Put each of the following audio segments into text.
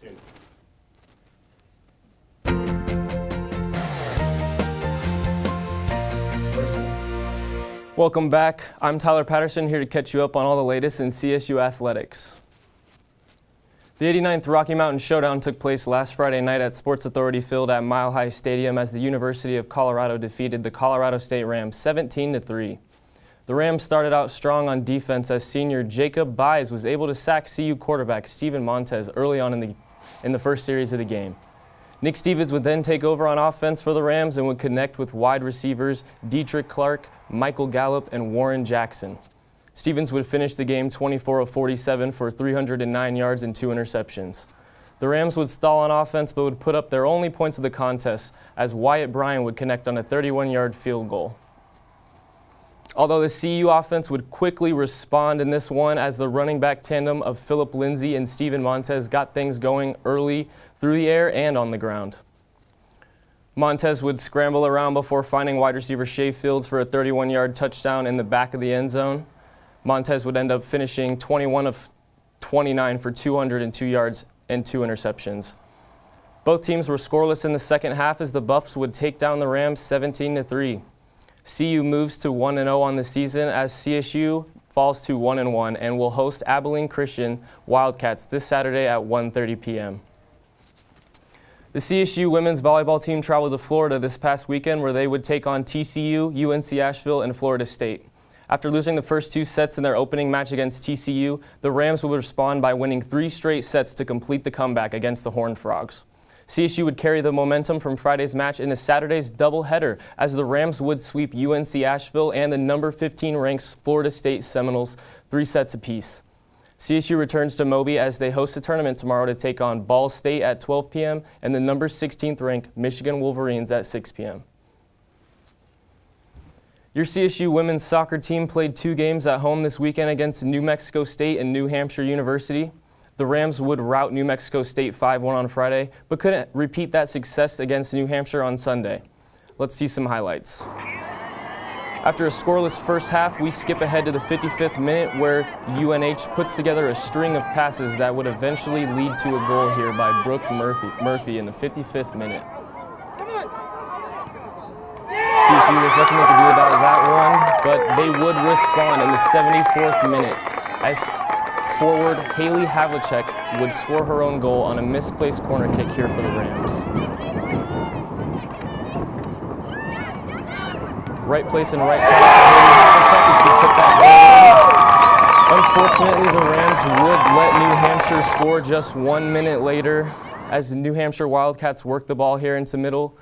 tuned. Welcome back. I'm Tyler Patterson, here to catch you up on all the latest in CSU athletics. The 89th Rocky Mountain Showdown took place last Friday night at Sports Authority Field at Mile High Stadium as the University of Colorado defeated the Colorado State Rams 17-3. The Rams started out strong on defense as senior Jacob Byes was able to sack CU quarterback Steven Montez early on in the first series of the game. Nick Stevens would then take over on offense for the Rams and would connect with wide receivers Dietrich Clark, Michael Gallup, and Warren Jackson. Stevens would finish the game 24 of 47 for 309 yards and 2 interceptions. The Rams would stall on offense but would put up their only points of the contest as Wyatt Bryan would connect on a 31-yard field goal. Although the CU offense would quickly respond in this one as the running back tandem of Philip Lindsay and Steven Montez got things going early through the air and on the ground. Montez would scramble around before finding wide receiver Shea Fields for a 31-yard touchdown in the back of the end zone. Montez would end up finishing 21 of 29 for 202 yards and 2 interceptions. Both teams were scoreless in the second half as the Buffs would take down the Rams 17-3. CU moves to 1-0 on the season as CSU falls to 1-1 and will host Abilene Christian Wildcats this Saturday at 1:30 p.m. The CSU women's volleyball team traveled to Florida this past weekend where they would take on TCU, UNC Asheville, and Florida State. After losing the first 2 sets in their opening match against TCU, the Rams would respond by winning 3 straight sets to complete the comeback against the Horned Frogs. CSU would carry the momentum from Friday's match into Saturday's doubleheader as the Rams would sweep UNC Asheville and the number 15 ranked Florida State Seminoles 3 sets apiece. CSU returns to Moby as they host a tournament tomorrow to take on Ball State at 12 p.m. and the number 16th ranked Michigan Wolverines at 6 p.m. Your CSU women's soccer team played 2 games at home this weekend against New Mexico State and New Hampshire University. The Rams would rout New Mexico State 5-1 on Friday, but couldn't repeat that success against New Hampshire on Sunday. Let's see some highlights. After a scoreless first half, we skip ahead to the 55th minute where UNH puts together a string of passes that would eventually lead to a goal here by Brooke Murphy in the 55th minute. CSU, there's nothing they can do about that one, but they would respond in the 74th minute as forward Haley Havlicek would score her own goal on a misplaced corner kick here for the Rams. Right place and right time for Haley Havlicek as she put that goal in. Unfortunately, the Rams would let New Hampshire score just 1 minute later as the New Hampshire Wildcats work the ball here into middle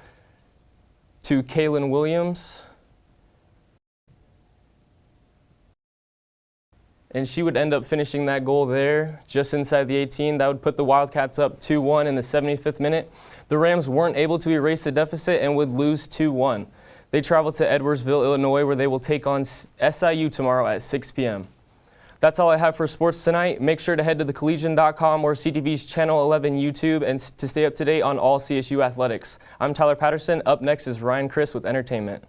to Kaylin Williams. And she would end up finishing that goal there just inside the 18. That would put the Wildcats up 2-1 in the 75th minute. The Rams weren't able to erase the deficit and would lose 2-1. They travel to Edwardsville, Illinois, where they will take on SIU tomorrow at 6 p.m. That's all I have for sports tonight. Make sure to head to thecollegian.com or CTV's Channel 11 YouTube and to stay up to date on all CSU athletics. I'm Tyler Patterson. Up next is Ryan Chris with entertainment.